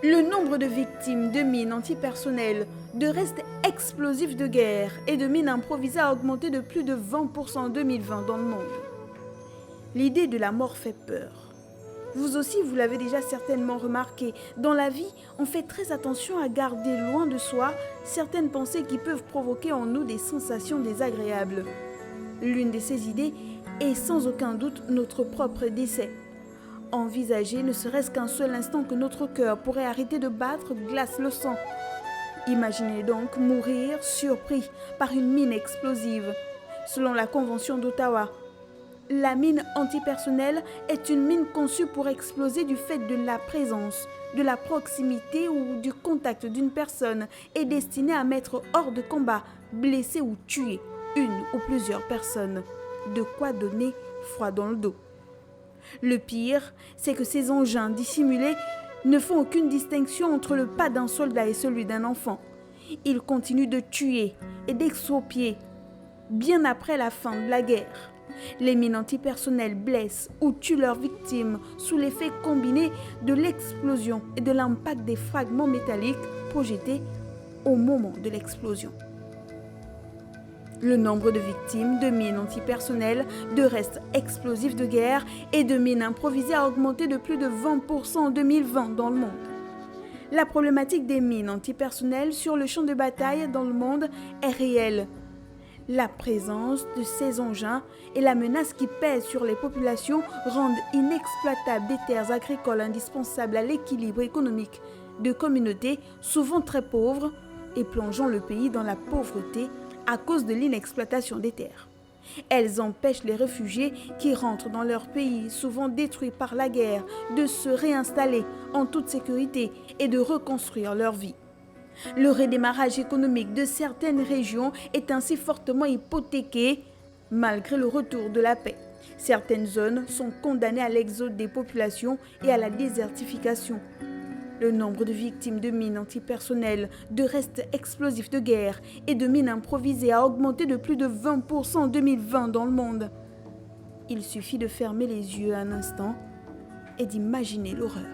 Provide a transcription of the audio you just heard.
Le nombre de victimes de mines antipersonnelles, de restes explosifs de guerre et de mines improvisées a augmenté de plus de 20% en 2020 dans le monde. L'idée de la mort fait peur. Vous aussi, vous l'avez déjà certainement remarqué, dans la vie, on fait très attention à garder loin de soi certaines pensées qui peuvent provoquer en nous des sensations désagréables. L'une de ces idées est sans aucun doute notre propre décès. Envisager ne serait-ce qu'un seul instant que notre cœur pourrait arrêter de battre glace le sang. Imaginez donc mourir surpris par une mine explosive. Selon la Convention d'Ottawa, la mine antipersonnelle est une mine conçue pour exploser du fait de la présence, de la proximité ou du contact d'une personne et destinée à mettre hors de combat, blesser ou tuer une ou plusieurs personnes. De quoi donner froid dans le dos. Le pire, c'est que ces engins dissimulés ne font aucune distinction entre le pas d'un soldat et celui d'un enfant. Ils continuent de tuer et d'exproprier bien après la fin de la guerre. Les mines antipersonnelles blessent ou tuent leurs victimes sous l'effet combiné de l'explosion et de l'impact des fragments métalliques projetés au moment de l'explosion. Le nombre de victimes de mines antipersonnelles, de restes explosifs de guerre et de mines improvisées a augmenté de plus de 20% en 2020 dans le monde. La problématique des mines antipersonnelles sur le champ de bataille dans le monde est réelle. La présence de ces engins et la menace qui pèse sur les populations rendent inexploitables des terres agricoles indispensables à l'équilibre économique de communautés souvent très pauvres et plongeant le pays dans la pauvreté à cause de l'inexploitation des terres. Elles empêchent les réfugiés qui rentrent dans leur pays, souvent détruits par la guerre, de se réinstaller en toute sécurité et de reconstruire leur vie. Le redémarrage économique de certaines régions est ainsi fortement hypothéqué malgré le retour de la paix. Certaines zones sont condamnées à l'exode des populations et à la désertification. Le nombre de victimes de mines antipersonnelles, de restes explosifs de guerre et de mines improvisées a augmenté de plus de 20% en 2020 dans le monde. Il suffit de fermer les yeux un instant et d'imaginer l'horreur.